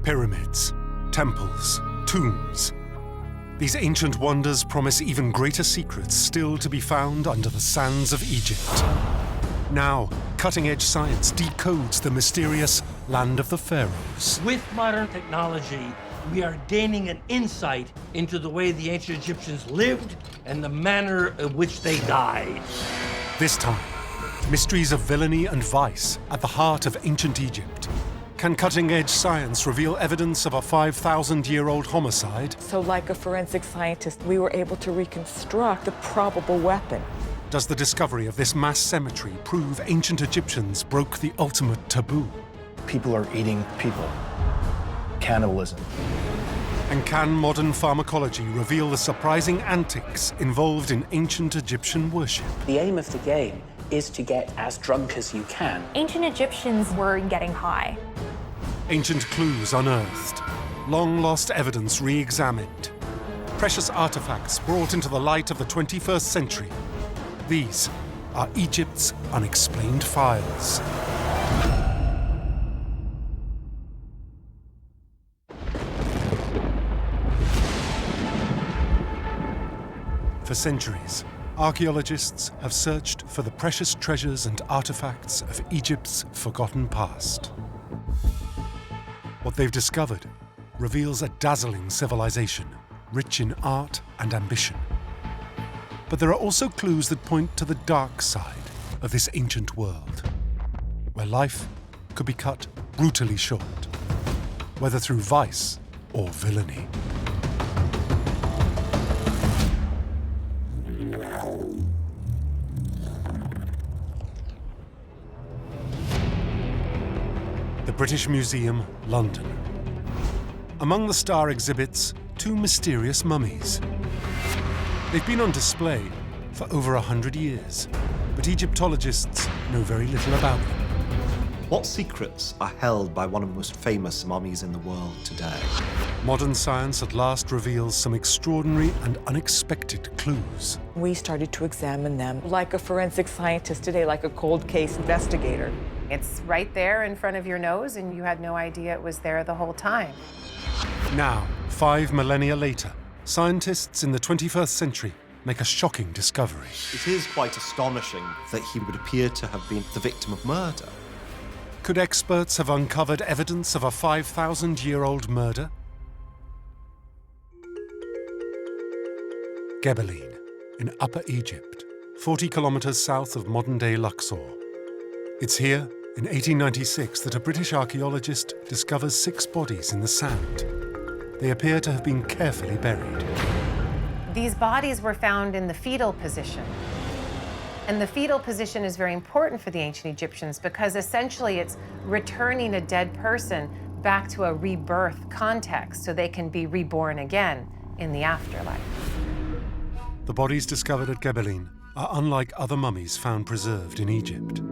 Pyramids, temples, tombs. These ancient wonders promise even greater secrets still to be found under the sands of Egypt. Now, cutting-edge science decodes the mysterious land of the pharaohs. With modern technology, we are gaining an insight into the way the ancient Egyptians lived and the manner in which they died. This time, mysteries of villainy and vice at the heart of ancient Egypt. Can cutting-edge science reveal evidence of a 5,000-year-old homicide? So like a forensic scientist, we were able to reconstruct the probable weapon. Does the discovery of this mass cemetery prove ancient Egyptians broke the ultimate taboo? People are eating people. Cannibalism. And can modern pharmacology reveal the surprising antics involved in ancient Egyptian worship? The aim of the game is to get as drunk as you can. Ancient Egyptians were getting high. Ancient clues unearthed, long-lost evidence re-examined, precious artifacts brought into the light of the 21st century. These are Egypt's unexplained files. For centuries, archaeologists have searched for the precious treasures and artifacts of Egypt's forgotten past. What they've discovered reveals a dazzling civilization, rich in art and ambition. But there are also clues that point to the dark side of this ancient world, where life could be cut brutally short, whether through vice or villainy. The British Museum, London. Among the star exhibits, two mysterious mummies. They've been on display for over 100 years, but Egyptologists know very little about them. What secrets are held by one of the most famous mummies in the world today? Modern science at last reveals some extraordinary and unexpected clues. We started to examine them like a forensic scientist today, like a cold case investigator. It's right there in front of your nose, and you had no idea it was there the whole time. Now, 5 millennia later, scientists in the 21st century make a shocking discovery. It is quite astonishing that he would appear to have been the victim of murder. Could experts have uncovered evidence of a 5,000-year-old murder? Galene, in Upper Egypt, 40 kilometers south of modern-day Luxor. It's here, in 1896, that a British archaeologist discovers 6 bodies in the sand. They appear to have been carefully buried. These bodies were found in the fetal position. And the fetal position is very important for the ancient Egyptians because essentially it's returning a dead person back to a rebirth context so they can be reborn again in the afterlife. The bodies discovered at Galene are unlike other mummies found preserved in Egypt.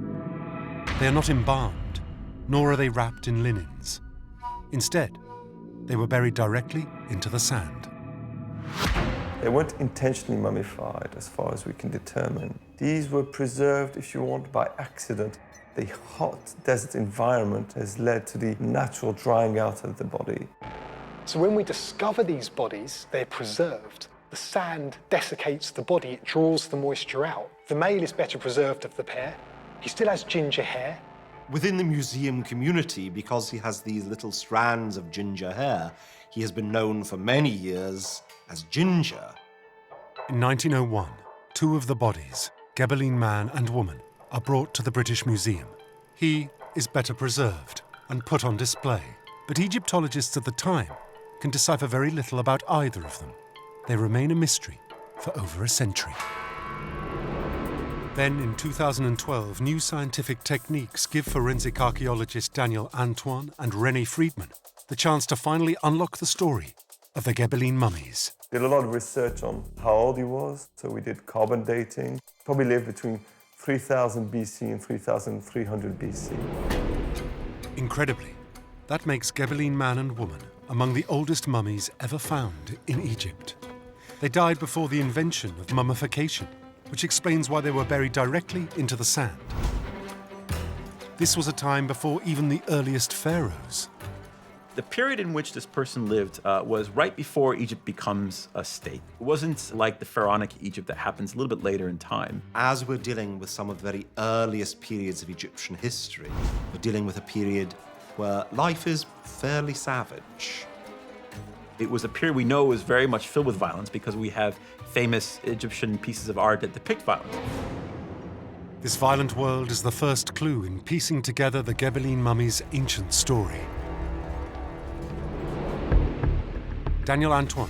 They are not embalmed, nor are they wrapped in linens. Instead, they were buried directly into the sand. They weren't intentionally mummified, as far as we can determine. These were preserved, if you want, by accident. The hot desert environment has led to the natural drying out of the body. So when we discover these bodies, they're preserved. The sand desiccates the body, it draws the moisture out. The male is better preserved of the pair. He still has ginger hair. Within the museum community, because he has these little strands of ginger hair, he has been known for many years as Ginger. In 1901, 2 of the bodies, Galene man and woman, are brought to the British Museum. He is better preserved and put on display, but Egyptologists at the time can decipher very little about either of them. They remain a mystery for over a century. Then, in 2012, new scientific techniques give forensic archaeologist Daniel Antoine and René Friedman the chance to finally unlock the story of the Galene mummies. Did a lot of research on how old he was, so we did carbon dating. Probably lived between 3000 BC and 3300 BC. Incredibly, that makes Galene man and woman among the oldest mummies ever found in Egypt. They died before the invention of mummification, which explains why they were buried directly into the sand. This was a time before even the earliest pharaohs. The period in which this person lived was right before Egypt becomes a state. It wasn't like the pharaonic Egypt that happens a little bit later in time. As we're dealing with some of the very earliest periods of Egyptian history, we're dealing with a period where life is fairly savage. It was a period we know is very much filled with violence because we have famous Egyptian pieces of art that depict violence. This violent world is the first clue in piecing together the Galene mummy's ancient story. Daniel Antoine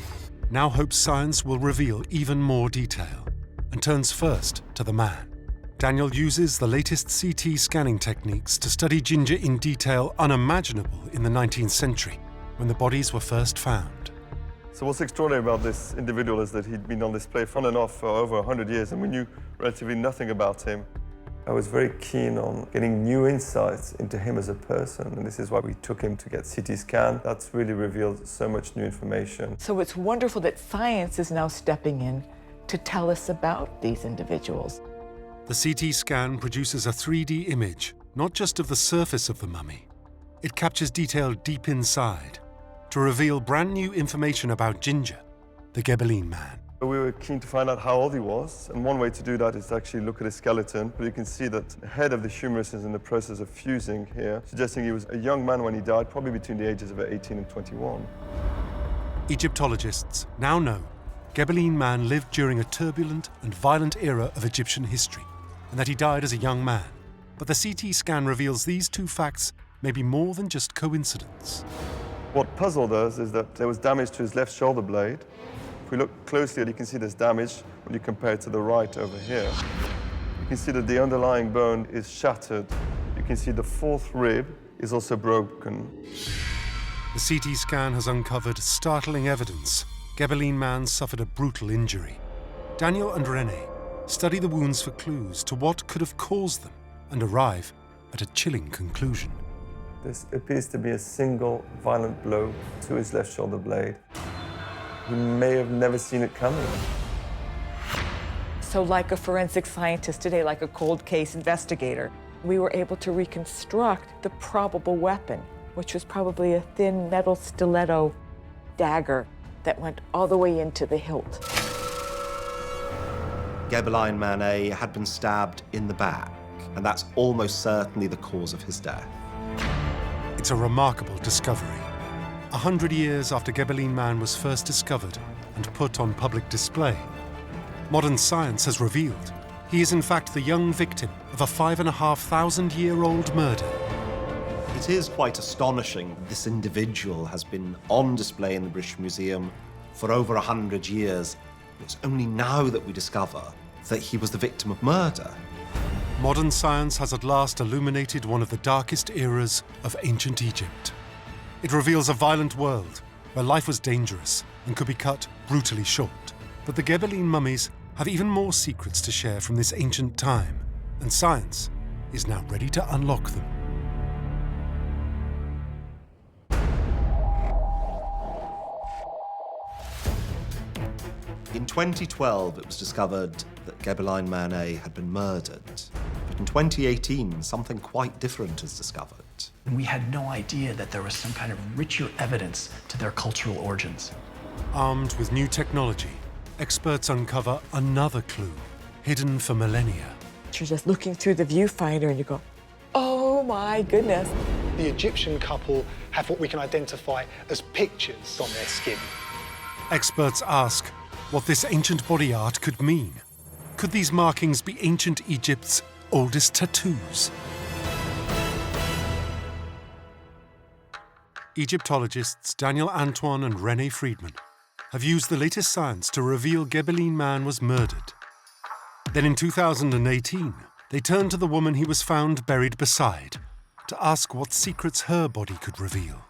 now hopes science will reveal even more detail and turns first to the man. Daniel uses the latest CT scanning techniques to study ginger in detail unimaginable in the 19th century, when the bodies were first found. So what's extraordinary about this individual is that he'd been on display on and off for over 100 years, and we knew relatively nothing about him. I was very keen on getting new insights into him as a person, and this is why we took him to get CT scan. That's really revealed so much new information. So it's wonderful that science is now stepping in to tell us about these individuals. The CT scan produces a 3D image, not just of the surface of the mummy. It captures detail deep inside to reveal brand new information about Ginger, the Galene man. We were keen to find out how old he was, and one way to do that is to actually look at his skeleton. But you can see that the head of the humerus is in the process of fusing here, suggesting he was a young man when he died, probably between the ages of 18 and 21. Egyptologists now know Galene man lived during a turbulent and violent era of Egyptian history, and that he died as a young man. But the CT scan reveals these two facts may be more than just coincidence. What puzzled us is that there was damage to his left shoulder blade. If we look closely, you can see there's damage when you compare it to the right over here. You can see that the underlying bone is shattered. You can see the fourth rib is also broken. The CT scan has uncovered startling evidence. Galene man suffered a brutal injury. Daniel and René study the wounds for clues to what could have caused them and arrive at a chilling conclusion. This appears to be a single violent blow to his left shoulder blade. He may have never seen it coming. So like a forensic scientist today, like a cold case investigator, we were able to reconstruct the probable weapon, which was probably a thin metal stiletto dagger that went all the way into the hilt. Galene man A had been stabbed in the back, and that's almost certainly the cause of his death. It's a remarkable discovery. 100 years after Galene man was first discovered and put on public display, modern science has revealed he is in fact the young victim of a 5,500-year-old murder. It is quite astonishing this individual has been on display in the British Museum for over 100 years. It's only now that we discover that he was the victim of murder. Modern science has at last illuminated one of the darkest eras of ancient Egypt. It reveals a violent world where life was dangerous and could be cut brutally short. But the Galene mummies have even more secrets to share from this ancient time, and science is now ready to unlock them. In 2012, it was discovered that Galene man A had been murdered. But in 2018, something quite different is discovered. And we had no idea that there was some kind of richer evidence to their cultural origins. Armed with new technology, experts uncover another clue hidden for millennia. You're just looking through the viewfinder and you go, oh my goodness. The Egyptian couple have what we can identify as pictures on their skin. Experts ask what this ancient body art could mean. Could these markings be ancient Egypt's oldest tattoos? Egyptologists Daniel Antoine and René Friedman have used the latest science to reveal Galene man was murdered. Then in 2018, they turned to the woman he was found buried beside to ask what secrets her body could reveal.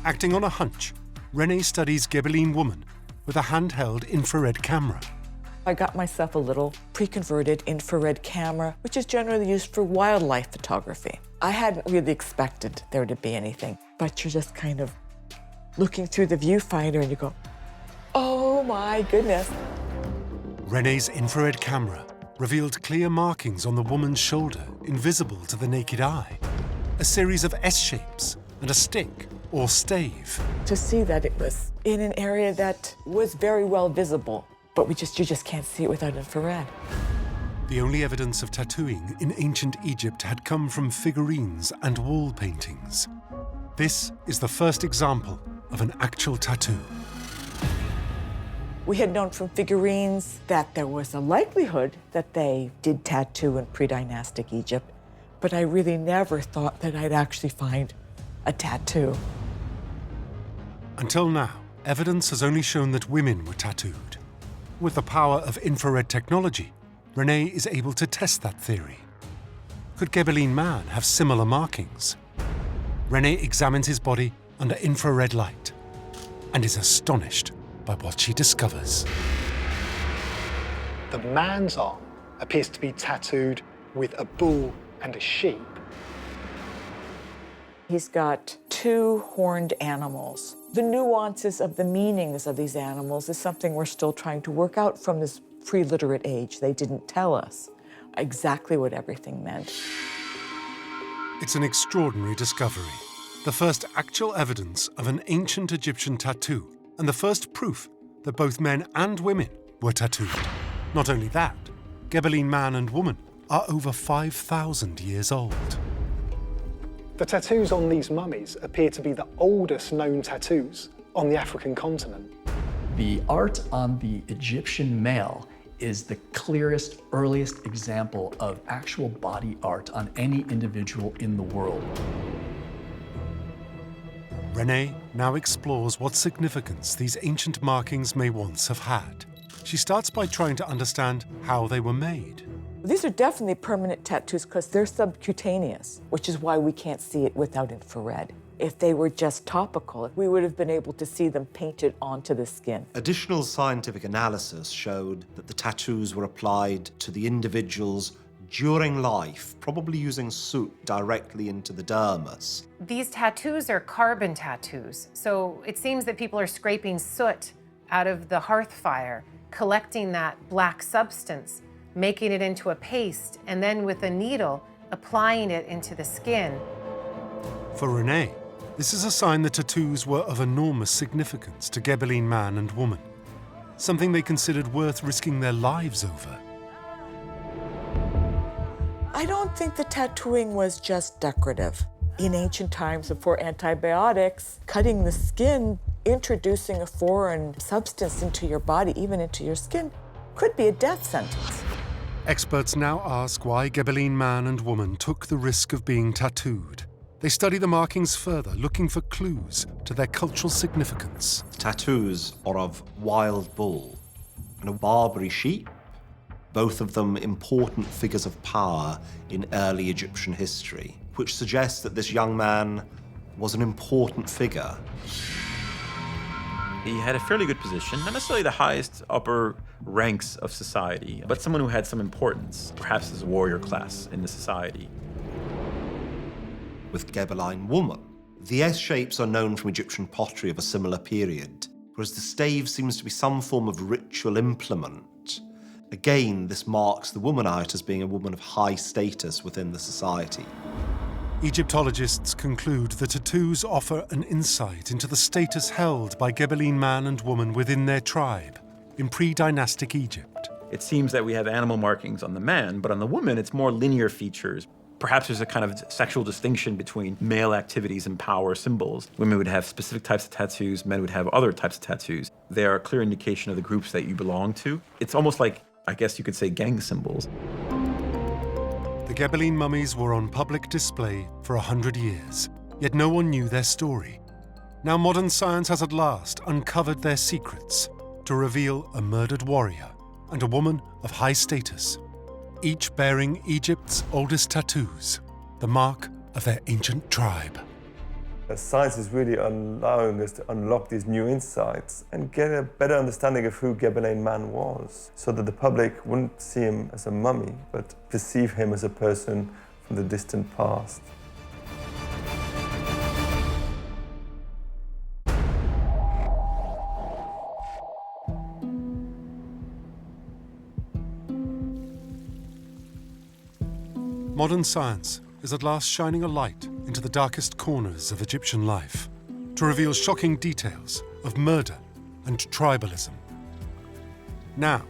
Acting on a hunch, René studies Galene woman with a handheld infrared camera. I got myself a little pre-converted infrared camera, which is generally used for wildlife photography. I hadn't really expected there to be anything, but you're just kind of looking through the viewfinder and you go, oh my goodness. René's infrared camera revealed clear markings on the woman's shoulder, invisible to the naked eye. A series of S-shapes, and a stick or stave. To see that it was in an area that was very well visible, but you just can't see it without infrared. The only evidence of tattooing in ancient Egypt had come from figurines and wall paintings. This is the first example of an actual tattoo. We had known from figurines that there was a likelihood that they did tattoo in pre-dynastic Egypt, but I really never thought that I'd actually find a tattoo. Until now, evidence has only shown that women were tattooed. With the power of infrared technology, René is able to test that theory. Could Galene man have similar markings? René examines his body under infrared light and is astonished by what she discovers. The man's arm appears to be tattooed with a bull and a sheep. He's got two horned animals. The nuances of the meanings of these animals is something we're still trying to work out from this pre-literate age. They didn't tell us exactly what everything meant. It's an extraordinary discovery. The first actual evidence of an ancient Egyptian tattoo, and the first proof that both men and women were tattooed. Not only that, Galene man and woman are over 5,000 years old. The tattoos on these mummies appear to be the oldest known tattoos on the African continent. The art on the Egyptian male is the clearest, earliest example of actual body art on any individual in the world. René now explores what significance these ancient markings may once have had. She starts by trying to understand how they were made. These are definitely permanent tattoos because they're subcutaneous, which is why we can't see it without infrared. If they were just topical, we would have been able to see them painted onto the skin. Additional scientific analysis showed that the tattoos were applied to the individuals during life, probably using soot directly into the dermis. These tattoos are carbon tattoos, so it seems that people are scraping soot out of the hearth fire, collecting that black substance, making it into a paste, and then with a needle, applying it into the skin. For René, this is a sign the tattoos were of enormous significance to Galene man and woman, something they considered worth risking their lives over. I don't think the tattooing was just decorative. In ancient times before antibiotics, cutting the skin, introducing a foreign substance into your body, even into your skin, could be a death sentence. Experts now ask why Galene man and woman took the risk of being tattooed. They study the markings further, looking for clues to their cultural significance. The tattoos are of wild bull and a Barbary sheep, both of them important figures of power in early Egyptian history, which suggests that this young man was an important figure. He had a fairly good position, not necessarily the highest upper ranks of society, but someone who had some importance, perhaps as a warrior class in the society. With Galene woman, the S-shapes are known from Egyptian pottery of a similar period, whereas the stave seems to be some form of ritual implement. Again, this marks the woman out as being a woman of high status within the society. Egyptologists conclude the tattoos offer an insight into the status held by Galene man and woman within their tribe in pre-dynastic Egypt. It seems that we have animal markings on the man, but on the woman, it's more linear features. Perhaps there's a kind of sexual distinction between male activities and power symbols. Women would have specific types of tattoos, men would have other types of tattoos. They are a clear indication of the groups that you belong to. It's almost like, I guess you could say, gang symbols. The Galene mummies were on public display for 100 years, yet no one knew their story. Now modern science has at last uncovered their secrets to reveal a murdered warrior and a woman of high status, each bearing Egypt's oldest tattoos, the mark of their ancient tribe. Science is really allowing us to unlock these new insights and get a better understanding of who Galene man was, so that the public wouldn't see him as a mummy, but perceive him as a person from the distant past. Modern science is at last shining a light into the darkest corners of Egyptian life to reveal shocking details of murder and tribalism. Now,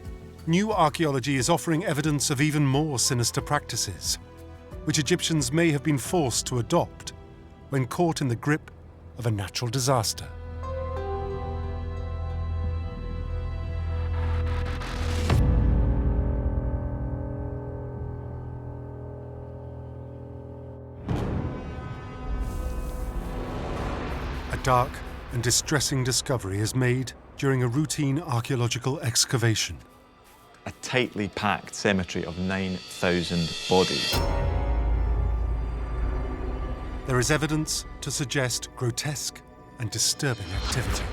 new archaeology is offering evidence of even more sinister practices, which Egyptians may have been forced to adopt when caught in the grip of a natural disaster. A dark and distressing discovery is made during a routine archaeological excavation. A tightly packed cemetery of 9,000 bodies. There is evidence to suggest grotesque and disturbing activity.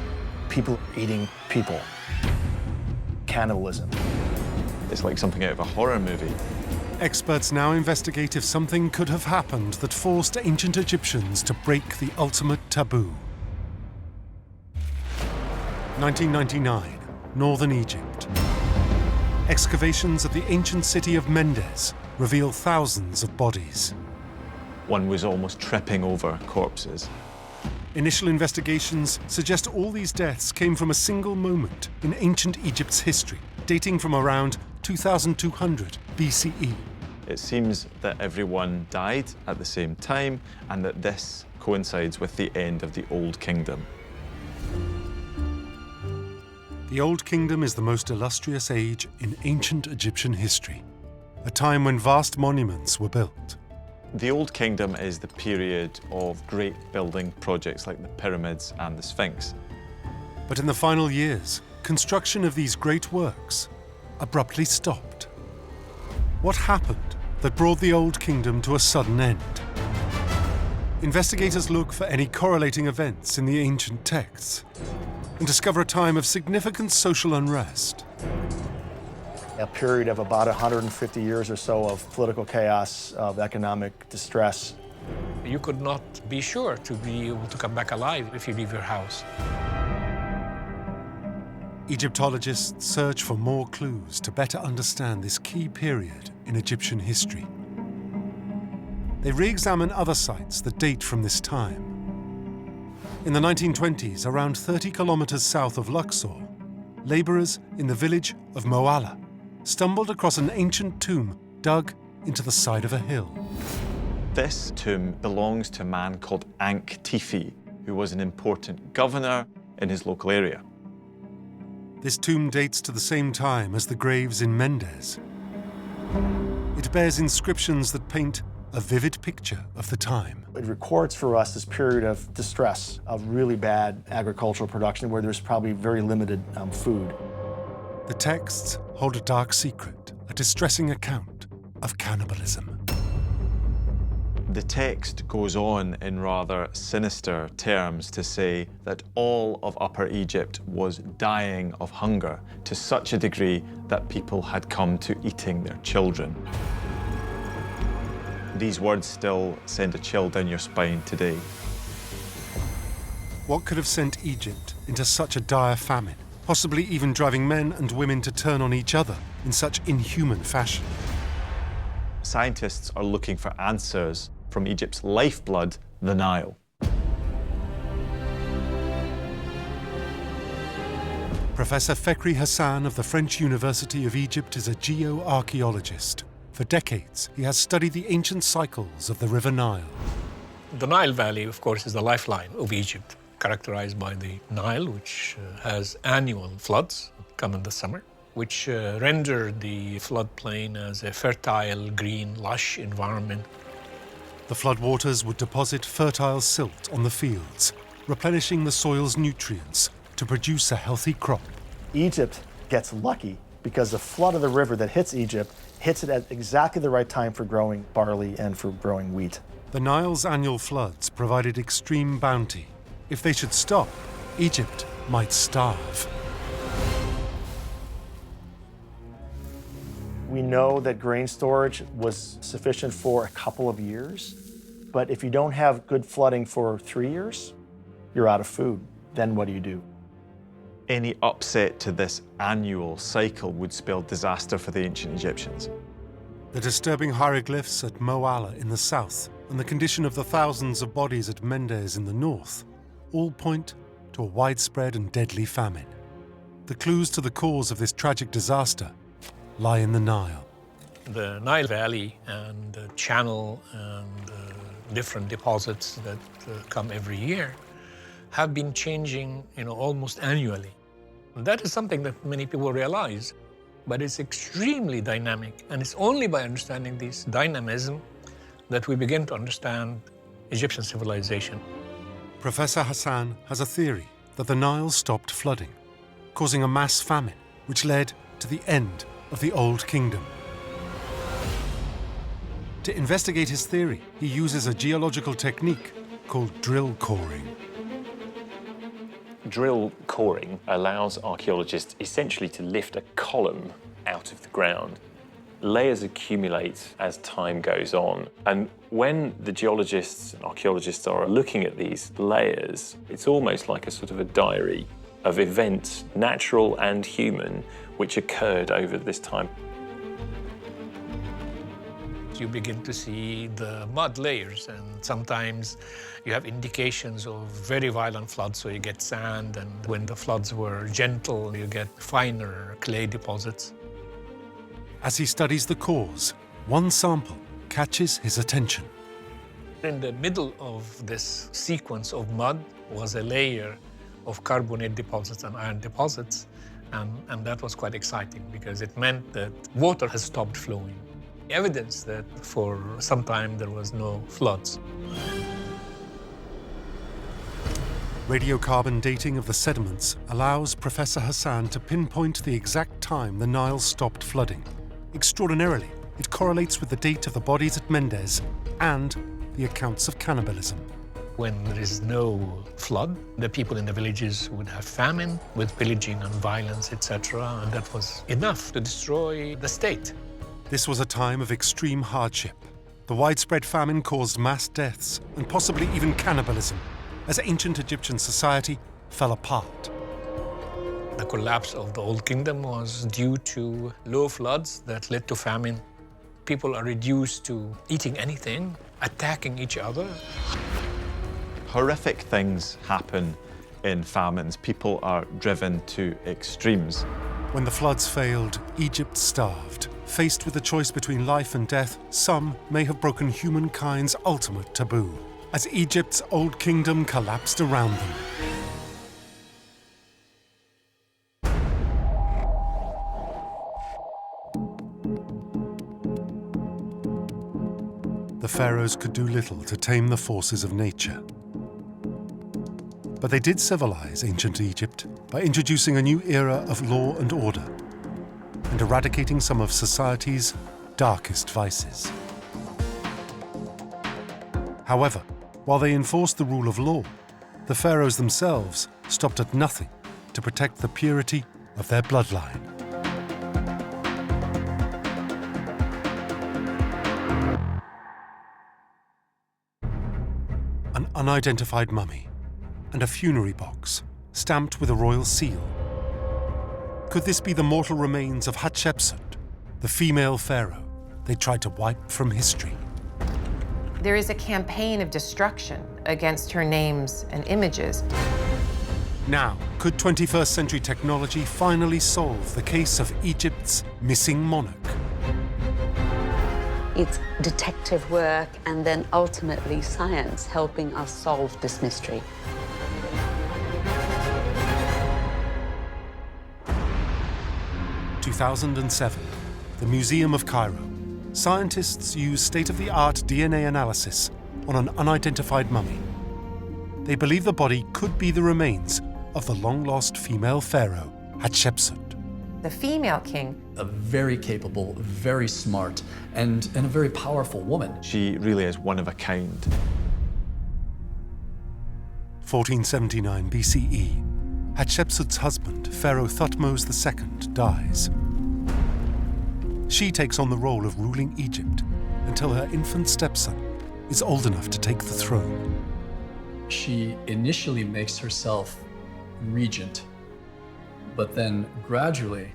People eating people. Cannibalism. It's like something out of a horror movie. Experts now investigate if something could have happened that forced ancient Egyptians to break the ultimate taboo. 1999, northern Egypt. Excavations at the ancient city of Mendes reveal thousands of bodies. One was almost tripping over corpses. Initial investigations suggest all these deaths came from a single moment in ancient Egypt's history, dating from around 2200 BCE. It seems that everyone died at the same time and that this coincides with the end of the Old Kingdom. The Old Kingdom is the most illustrious age in ancient Egyptian history, a time when vast monuments were built. The Old Kingdom is the period of great building projects like the pyramids and the Sphinx. But in the final years, construction of these great works abruptly stopped. What happened that brought the Old Kingdom to a sudden end? Investigators look for any correlating events in the ancient texts and discover a time of significant social unrest. A period of about 150 years or so of political chaos, of economic distress. You could not be sure to be able to come back alive if you leave your house. Egyptologists search for more clues to better understand this key period in Egyptian history. They re-examine other sites that date from this time. In the 1920s, around 30 kilometers south of Luxor, laborers in the village of Moala stumbled across an ancient tomb dug into the side of a hill. This tomb belongs to a man called Ankh-Tifi, who was an important governor in his local area. This tomb dates to the same time as the graves in Mendes. It bears inscriptions that paint a vivid picture of the time. It records for us this period of distress, of really bad agricultural production where there's probably very limited food. The texts hold a dark secret, a distressing account of cannibalism. The text goes on in rather sinister terms to say that all of Upper Egypt was dying of hunger to such a degree that people had come to eating their children. These words still send a chill down your spine today. What could have sent Egypt into such a dire famine, possibly even driving men and women to turn on each other in such inhuman fashion? Scientists are looking for answers from Egypt's lifeblood, the Nile. Professor Fekri Hassan of the French University of Egypt is a geoarchaeologist. For decades, he has studied the ancient cycles of the River Nile. The Nile Valley, of course, is the lifeline of Egypt, characterized by the Nile, which has annual floods, come in the summer, which render the floodplain as a fertile, green, lush environment. The floodwaters would deposit fertile silt on the fields, replenishing the soil's nutrients to produce a healthy crop. Egypt gets lucky because the flood of the river that hits Egypt hits it at exactly the right time for growing barley and for growing wheat. The Nile's annual floods provided extreme bounty. If they should stop, Egypt might starve. We know that grain storage was sufficient for a couple of years, but if you don't have good flooding for 3 years, you're out of food. Then what do you do? Any upset to this annual cycle would spell disaster for the ancient Egyptians. The disturbing hieroglyphs at Moala in the south and the condition of the thousands of bodies at Mendes in the north all point to a widespread and deadly famine. The clues to the cause of this tragic disaster lie in the Nile. The Nile Valley and the channel and different deposits that come every year have been changing, almost annually. And that is something that many people realize, but it's extremely dynamic. And it's only by understanding this dynamism that we begin to understand Egyptian civilization. Professor Hassan has a theory that the Nile stopped flooding, causing a mass famine, which led to the end of the Old Kingdom. To investigate his theory, he uses a geological technique called drill coring. Drill coring allows archaeologists essentially to lift a column out of the ground. Layers accumulate as time goes on, and when the geologists and archaeologists are looking at these layers, it's almost like a sort of a diary of events, natural and human, which occurred over this time. You begin to see the mud layers, and sometimes you have indications of very violent floods, so you get sand, and when the floods were gentle, you get finer clay deposits. As he studies the cause, one sample catches his attention. In the middle of this sequence of mud was a layer of carbonate deposits and iron deposits, and that was quite exciting because it meant that water has stopped flowing. Evidence that for some time there was no floods. Radiocarbon dating of the sediments allows Professor Hassan to pinpoint the exact time the Nile stopped flooding. Extraordinarily, it correlates with the date of the bodies at Mendes and the accounts of cannibalism. When there is no flood, the people in the villages would have famine with pillaging and violence, etc., and that was enough to destroy the state. This was a time of extreme hardship. The widespread famine caused mass deaths and possibly even cannibalism as ancient Egyptian society fell apart. The collapse of the Old Kingdom was due to low floods that led to famine. People are reduced to eating anything, attacking each other. Horrific things happen in famines. People are driven to extremes. When the floods failed, Egypt starved. Faced with the choice between life and death, some may have broken humankind's ultimate taboo, as Egypt's Old Kingdom collapsed around them. The pharaohs could do little to tame the forces of nature. But they did civilize ancient Egypt by introducing a new era of law and order and eradicating some of society's darkest vices. However, while they enforced the rule of law, the pharaohs themselves stopped at nothing to protect the purity of their bloodline. An unidentified mummy and a funerary box stamped with a royal seal. Could this be the mortal remains of Hatshepsut, the female pharaoh they tried to wipe from history? There is a campaign of destruction against her names and images. Now, could 21st century technology finally solve the case of Egypt's missing monarch? It's detective work and then ultimately science helping us solve this mystery. In 2007, the Museum of Cairo. Scientists use state-of-the-art DNA analysis on an unidentified mummy. They believe the body could be the remains of the long-lost female pharaoh, Hatshepsut. The female king. A very capable, very smart, and a very powerful woman. She really is one of a kind. 1479 BCE. Hatshepsut's husband, Pharaoh Thutmose II, dies. She takes on the role of ruling Egypt until her infant stepson is old enough to take the throne. She initially makes herself regent, but then gradually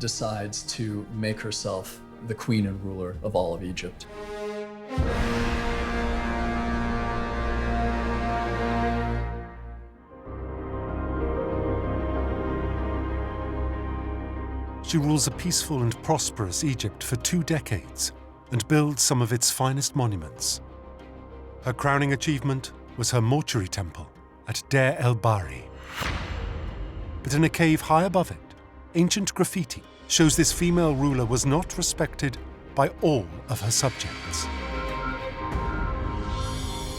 decides to make herself the queen and ruler of all of Egypt. She rules a peaceful and prosperous Egypt for 2 decades and builds some of its finest monuments. Her crowning achievement was her mortuary temple at Deir el-Bahri. But in a cave high above it, ancient graffiti shows this female ruler was not respected by all of her subjects.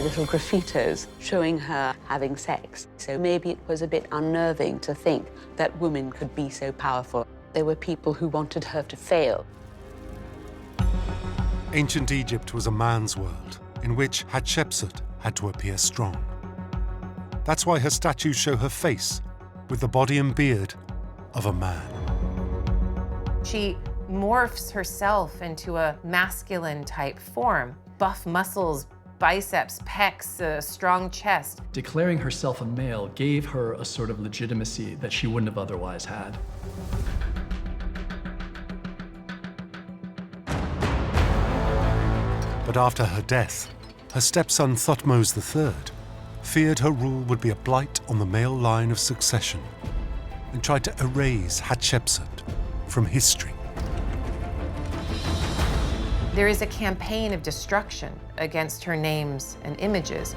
Little graffitos showing her having sex. So maybe it was a bit unnerving to think that women could be so powerful. There were people who wanted her to fail. Ancient Egypt was a man's world in which Hatshepsut had to appear strong. That's why her statues show her face with the body and beard of a man. She morphs herself into a masculine type form. Buff muscles, biceps, pecs, a strong chest. Declaring herself a male gave her a sort of legitimacy that she wouldn't have otherwise had. But after her death, her stepson Thutmose III feared her rule would be a blight on the male line of succession and tried to erase Hatshepsut from history. There is a campaign of destruction against her names and images.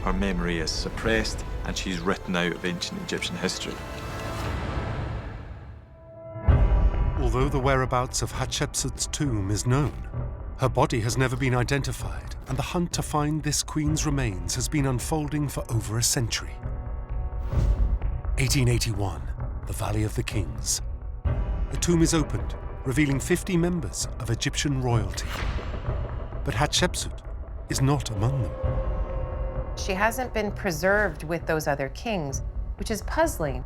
Her memory is suppressed and she's written out of ancient Egyptian history. Although the whereabouts of Hatshepsut's tomb is known, her body has never been identified, and the hunt to find this queen's remains has been unfolding for over a century. 1881, the Valley of the Kings. A tomb is opened, revealing 50 members of Egyptian royalty. But Hatshepsut is not among them. She hasn't been preserved with those other kings, which is puzzling.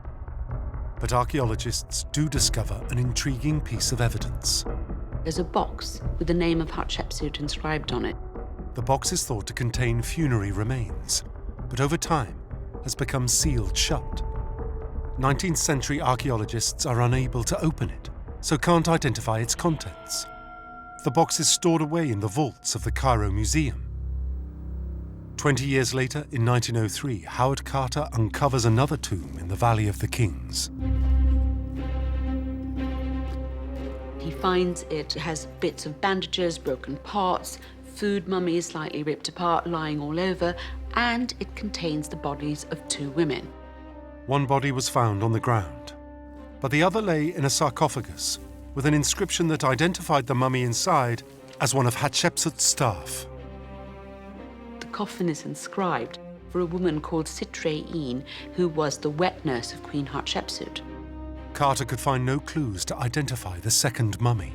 But archaeologists do discover an intriguing piece of evidence. There's a box with the name of Hatshepsut inscribed on it. The box is thought to contain funerary remains, but over time has become sealed shut. 19th century archaeologists are unable to open it, so can't identify its contents. The box is stored away in the vaults of the Cairo Museum. 20 years later, in 1903, Howard Carter uncovers another tomb in the Valley of the Kings. He finds it has bits of bandages, broken parts, food mummies slightly ripped apart, lying all over, and it contains the bodies of 2 women. One body was found on the ground, but the other lay in a sarcophagus with an inscription that identified the mummy inside as one of Hatshepsut's staff. The coffin is inscribed for a woman called Sitre-een, who was the wet nurse of Queen Hatshepsut. Carter could find no clues to identify the second mummy.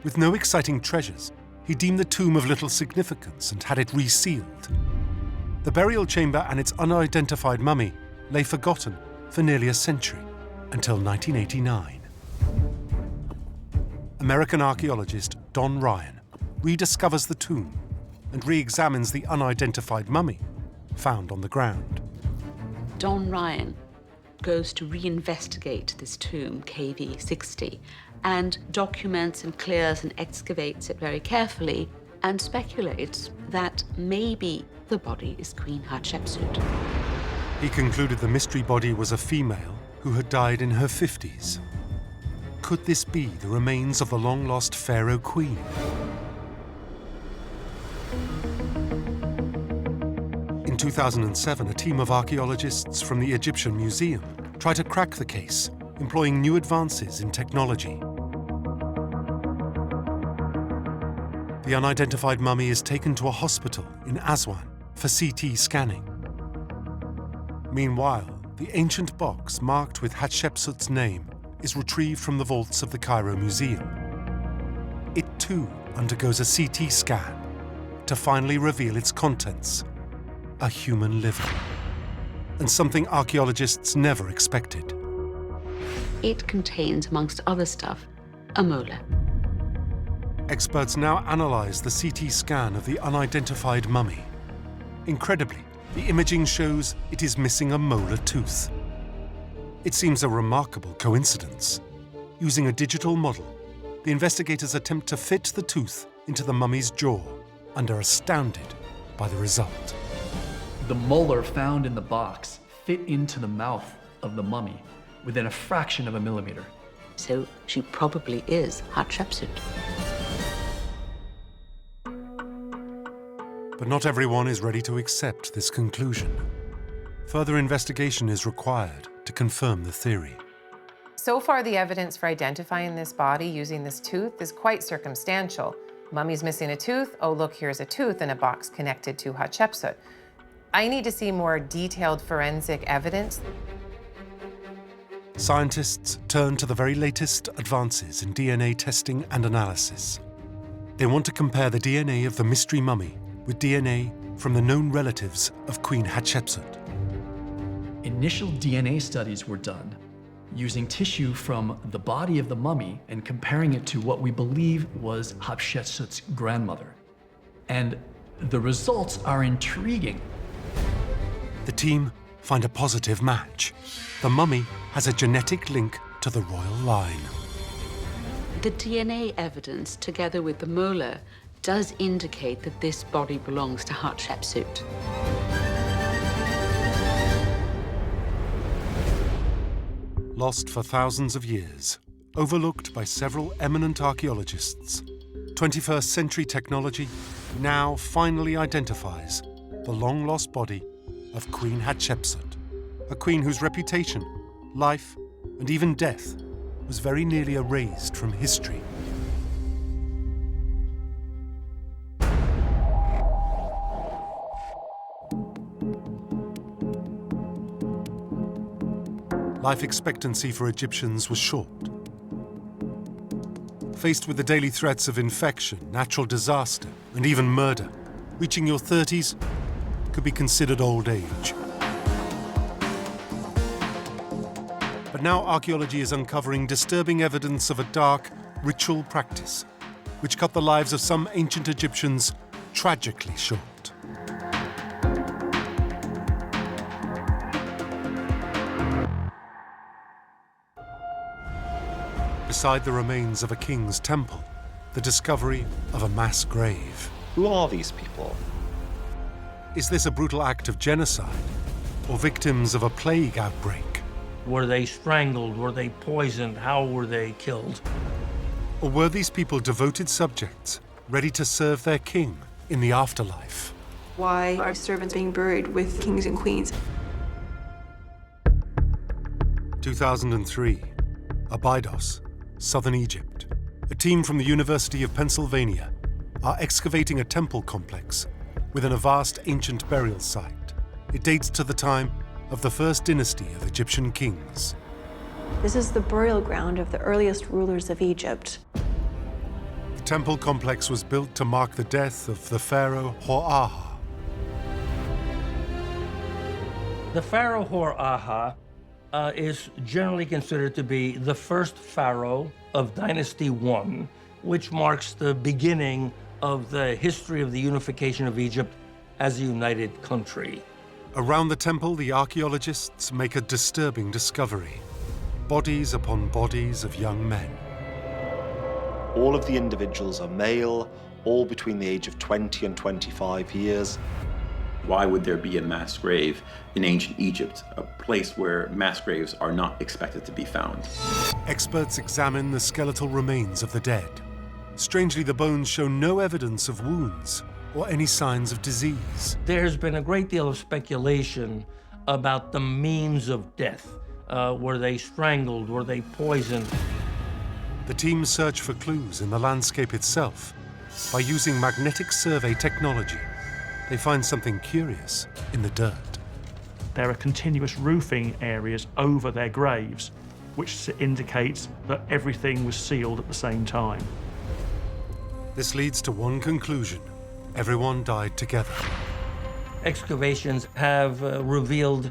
With no exciting treasures, he deemed the tomb of little significance and had it resealed. The burial chamber and its unidentified mummy lay forgotten for nearly a century, until 1989. American archaeologist Don Ryan rediscovers the tomb and re-examines the unidentified mummy found on the ground. Don Ryan goes to reinvestigate this tomb, KV60, and documents and clears and excavates it very carefully and speculates that maybe the body is Queen Hatshepsut. He concluded the mystery body was a female who had died in her 50s. Could this be the remains of the long-lost Pharaoh queen? In 2007, a team of archaeologists from the Egyptian Museum tried to crack the case, employing new advances in technology. The unidentified mummy is taken to a hospital in Aswan for CT scanning. Meanwhile, the ancient box marked with Hatshepsut's name is retrieved from the vaults of the Cairo Museum. It too undergoes a CT scan to finally reveal its contents: a human liver. And something archaeologists never expected. It contains, amongst other stuff, a molar. Experts now analyze the CT scan of the unidentified mummy. Incredibly, the imaging shows it is missing a molar tooth. It seems a remarkable coincidence. Using a digital model, the investigators attempt to fit the tooth into the mummy's jaw and are astounded by the result. The molar found in the box fit into the mouth of the mummy within a fraction of a millimeter. So she probably is Hatshepsut. But not everyone is ready to accept this conclusion. Further investigation is required to confirm the theory. So far, the evidence for identifying this body using this tooth is quite circumstantial. Mummy's missing a tooth. Oh, look, here's a tooth in a box connected to Hatshepsut. I need to see more detailed forensic evidence. Scientists turn to the very latest advances in DNA testing and analysis. They want to compare the DNA of the mystery mummy with DNA from the known relatives of Queen Hatshepsut. Initial DNA studies were done using tissue from the body of the mummy and comparing it to what we believe was Hatshepsut's grandmother. And the results are intriguing. The team find a positive match. The mummy has a genetic link to the royal line. The DNA evidence, together with the molar, does indicate that this body belongs to Hatshepsut. Lost for thousands of years, overlooked by several eminent archaeologists, 21st century technology now finally identifies the long-lost body of Queen Hatshepsut, a queen whose reputation, life, and even death was very nearly erased from history. Life expectancy for Egyptians was short. Faced with the daily threats of infection, natural disaster, and even murder, reaching your 30s could be considered old age. But now archaeology is uncovering disturbing evidence of a dark ritual practice, which cut the lives of some ancient Egyptians tragically short. Beside the remains of a king's temple, the discovery of a mass grave. Who are these people? Is this a brutal act of genocide, or victims of a plague outbreak? Were they strangled? Were they poisoned? How were they killed? Or were these people devoted subjects, ready to serve their king in the afterlife? Why are servants being buried with kings and queens? 2003, Abydos, southern Egypt. A team from the University of Pennsylvania are excavating a temple complex within a vast ancient burial site. It dates to the time of the first dynasty of Egyptian kings. This is the burial ground of the earliest rulers of Egypt. The temple complex was built to mark the death of the pharaoh Hor-Aha. The pharaoh Hor-Aha is generally considered to be the first pharaoh of Dynasty I, which marks the beginning of the history of the unification of Egypt as a united country. Around the temple, the archaeologists make a disturbing discovery. Bodies upon bodies of young men. All of the individuals are male, all between the age of 20 and 25 years. Why would there be a mass grave in ancient Egypt, a place where mass graves are not expected to be found? Experts examine the skeletal remains of the dead. Strangely, the bones show no evidence of wounds or any signs of disease. There's been a great deal of speculation about the means of death. Were they strangled? Were they poisoned? The team search for clues in the landscape itself. By using magnetic survey technology, they find something curious in the dirt. There are continuous roofing areas over their graves, which indicates that everything was sealed at the same time. This leads to one conclusion. Everyone died together. Excavations have revealed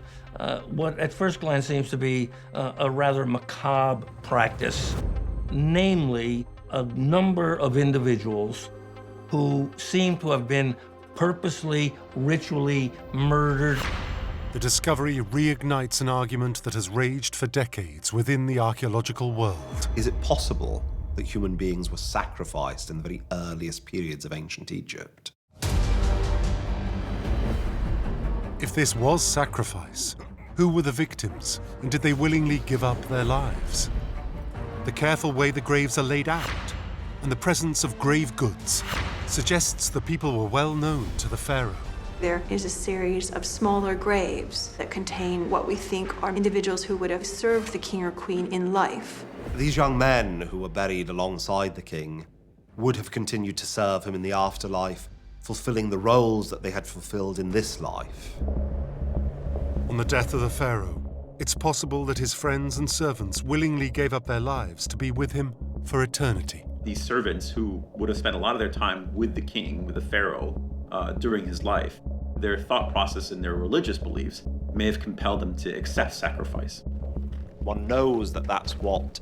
what at first glance seems to be a rather macabre practice, namely a number of individuals who seem to have been purposely, ritually murdered. The discovery reignites an argument that has raged for decades within the archaeological world. Is it possible that human beings were sacrificed in the very earliest periods of ancient Egypt. If this was sacrifice, who were the victims, and did they willingly give up their lives? The careful way the graves are laid out, and the presence of grave goods, suggests the people were well known to the pharaoh. There is a series of smaller graves that contain what we think are individuals who would have served the king or queen in life. These young men who were buried alongside the king would have continued to serve him in the afterlife, fulfilling the roles that they had fulfilled in this life. On the death of the pharaoh, it's possible that his friends and servants willingly gave up their lives to be with him for eternity. These servants who would have spent a lot of their time with the king, with the pharaoh, during his life, their thought process and their religious beliefs may have compelled them to accept sacrifice. One knows that that's what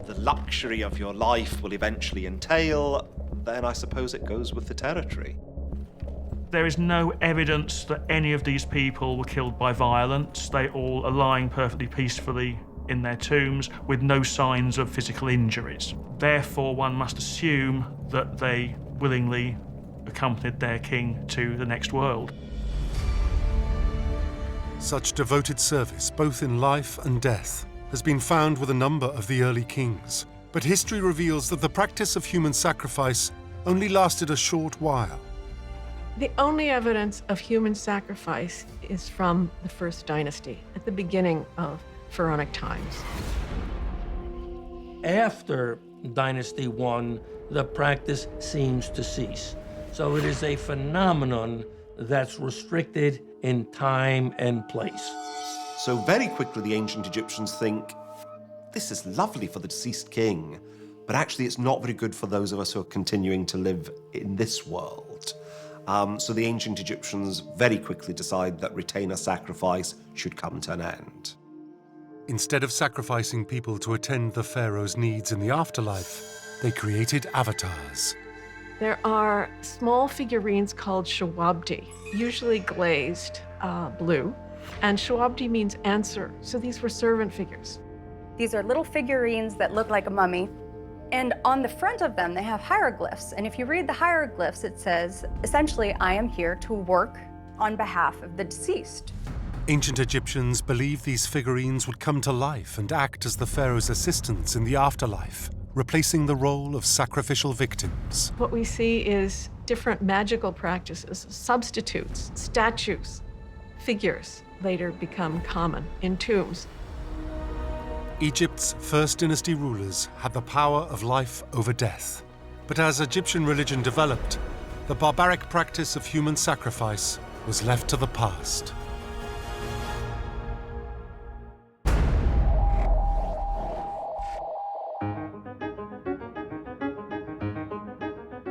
the luxury of your life will eventually entail, then I suppose it goes with the territory. There is no evidence that any of these people were killed by violence. They all are lying perfectly peacefully in their tombs with no signs of physical injuries. Therefore, one must assume that they willingly accompanied their king to the next world. Such devoted service, both in life and death, has been found with a number of the early kings. But history reveals that the practice of human sacrifice only lasted a short while. The only evidence of human sacrifice is from the first dynasty, at the beginning of Pharaonic times. After Dynasty 1, the practice seems to cease. So it is a phenomenon that's restricted in time and place. So very quickly the ancient Egyptians think, this is lovely for the deceased king, but actually it's not very good for those of us who are continuing to live in this world. So the ancient Egyptians very quickly decide that retainer sacrifice should come to an end. Instead of sacrificing people to attend the pharaoh's needs in the afterlife, they created avatars. There are small figurines called shawabdi, usually glazed blue, and shawabdi means answer, so these were servant figures. These are little figurines that look like a mummy, and on the front of them they have hieroglyphs, and if you read the hieroglyphs it says, essentially, I am here to work on behalf of the deceased. Ancient Egyptians believed these figurines would come to life and act as the pharaoh's assistants in the afterlife, replacing the role of sacrificial victims. What we see is different magical practices, substitutes, statues, figures later become common in tombs. Egypt's first dynasty rulers had the power of life over death. But as Egyptian religion developed, the barbaric practice of human sacrifice was left to the past.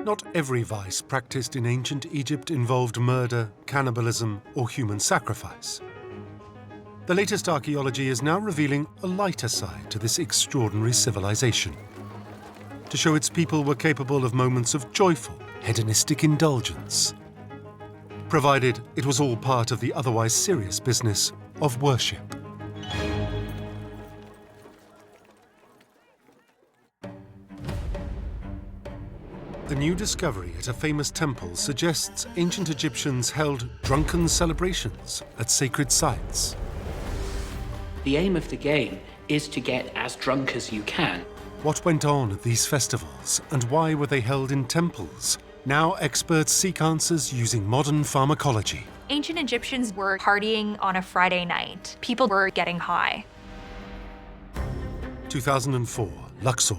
Not every vice practiced in ancient Egypt involved murder, cannibalism, or human sacrifice. The latest archaeology is now revealing a lighter side to this extraordinary civilization, to show its people were capable of moments of joyful, hedonistic indulgence, provided it was all part of the otherwise serious business of worship. A new discovery at a famous temple suggests ancient Egyptians held drunken celebrations at sacred sites. The aim of the game is to get as drunk as you can. What went on at these festivals, and why were they held in temples? Now experts seek answers using modern pharmacology. Ancient Egyptians were partying on a Friday night. People were getting high. 2004, Luxor.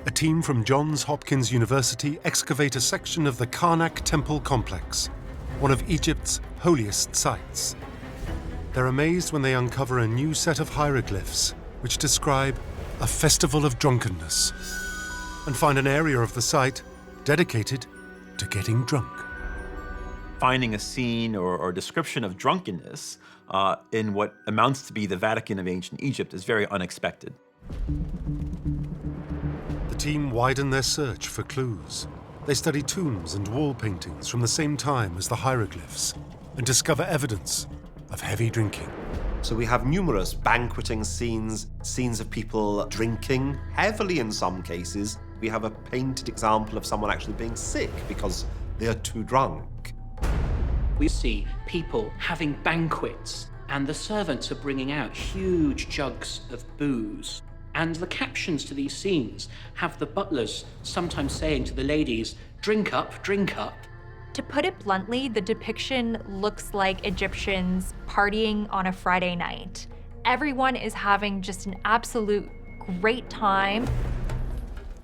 A team from Johns Hopkins University excavate a section of the Karnak Temple complex, one of Egypt's holiest sites. They're amazed when they uncover a new set of hieroglyphs which describe a festival of drunkenness, and find an area of the site dedicated to getting drunk. Finding a scene or description of drunkenness in what amounts to be the Vatican of ancient Egypt is very unexpected. The team widen their search for clues. They study tombs and wall paintings from the same time as the hieroglyphs and discover evidence of heavy drinking. So we have numerous banqueting scenes, scenes of people drinking, heavily in some cases. We have a painted example of someone actually being sick because they are too drunk. We see people having banquets, and the servants are bringing out huge jugs of booze. And the captions to these scenes have the butlers sometimes saying to the ladies, "Drink up, drink up." To put it bluntly, the depiction looks like Egyptians partying on a Friday night. Everyone is having just an absolute great time.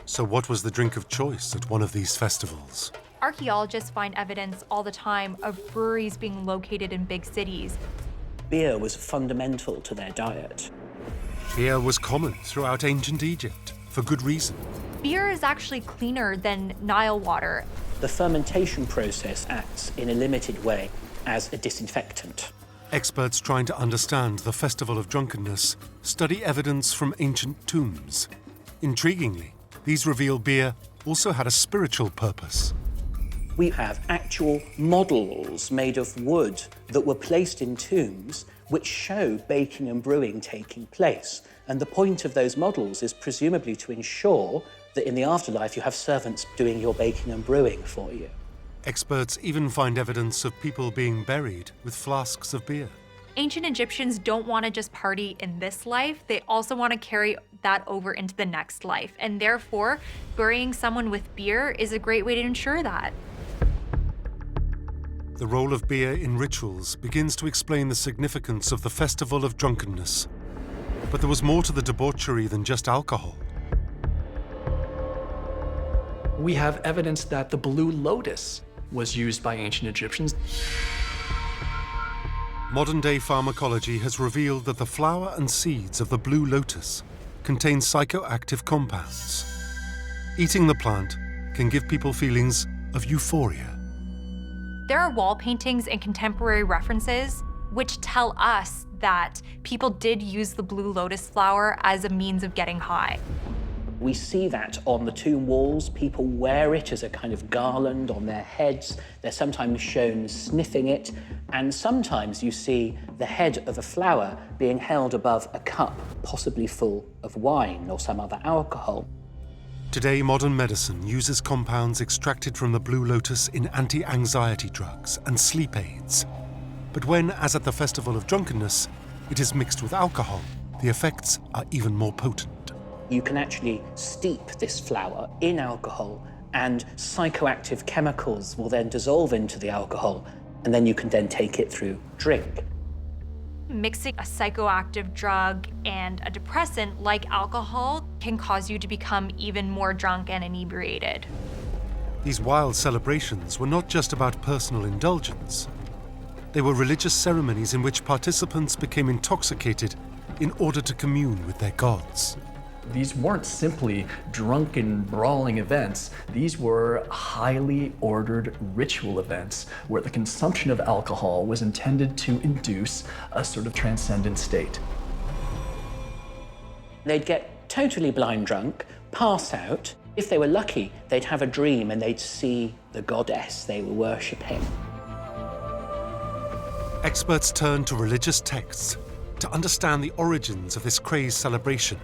So what was the drink of choice at one of these festivals? Archaeologists find evidence all the time of breweries being located in big cities. Beer was fundamental to their diet. Beer was common throughout ancient Egypt, for good reason. Beer is actually cleaner than Nile water. The fermentation process acts in a limited way as a disinfectant. Experts trying to understand the Festival of Drunkenness study evidence from ancient tombs. Intriguingly, these reveal beer also had a spiritual purpose. We have actual models made of wood that were placed in tombs which show baking and brewing taking place. And the point of those models is presumably to ensure that in the afterlife you have servants doing your baking and brewing for you. Experts even find evidence of people being buried with flasks of beer. Ancient Egyptians don't want to just party in this life, they also want to carry that over into the next life. And therefore, burying someone with beer is a great way to ensure that. The role of beer in rituals begins to explain the significance of the Festival of Drunkenness. But there was more to the debauchery than just alcohol. We have evidence that the blue lotus was used by ancient Egyptians. Modern-day pharmacology has revealed that the flower and seeds of the blue lotus contain psychoactive compounds. Eating the plant can give people feelings of euphoria. There are wall paintings and contemporary references which tell us that people did use the blue lotus flower as a means of getting high. We see that on the tomb walls. People wear it as a kind of garland on their heads. They're sometimes shown sniffing it, and sometimes you see the head of a flower being held above a cup, possibly full of wine or some other alcohol. Today, modern medicine uses compounds extracted from the blue lotus in anti-anxiety drugs and sleep aids. But when, as at the Festival of Drunkenness, it is mixed with alcohol, the effects are even more potent. You can actually steep this flower in alcohol, and psychoactive chemicals will then dissolve into the alcohol, and then you can then take it through drink. Mixing a psychoactive drug and a depressant like alcohol can cause you to become even more drunk and inebriated. These wild celebrations were not just about personal indulgence. They were religious ceremonies in which participants became intoxicated in order to commune with their gods. These weren't simply drunken, brawling events. These were highly ordered ritual events where the consumption of alcohol was intended to induce a sort of transcendent state. They'd get totally blind drunk, pass out. If they were lucky, they'd have a dream and they'd see the goddess they were worshipping. Experts turn to religious texts to understand the origins of this crazed celebration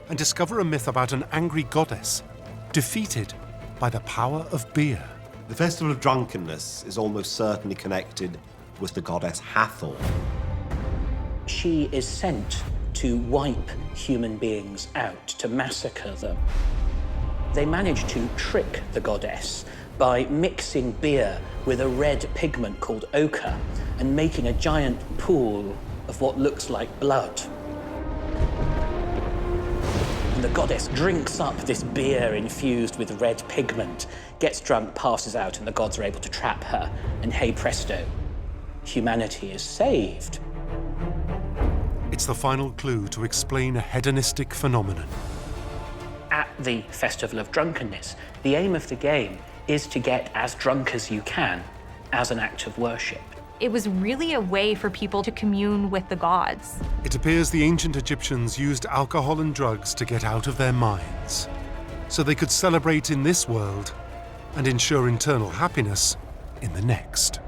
and discover a myth about an angry goddess defeated by the power of beer. The Festival of Drunkenness is almost certainly connected with the goddess Hathor. She is sent to wipe human beings out, to massacre them. They manage to trick the goddess by mixing beer with a red pigment called ochre and making a giant pool of what looks like blood. And the goddess drinks up this beer infused with red pigment, gets drunk, passes out, and the gods are able to trap her. And hey presto, humanity is saved. It's the final clue to explain a hedonistic phenomenon. At the Festival of Drunkenness, the aim of the game is to get as drunk as you can as an act of worship. It was really a way for people to commune with the gods. It appears the ancient Egyptians used alcohol and drugs to get out of their minds, so they could celebrate in this world and ensure eternal happiness in the next.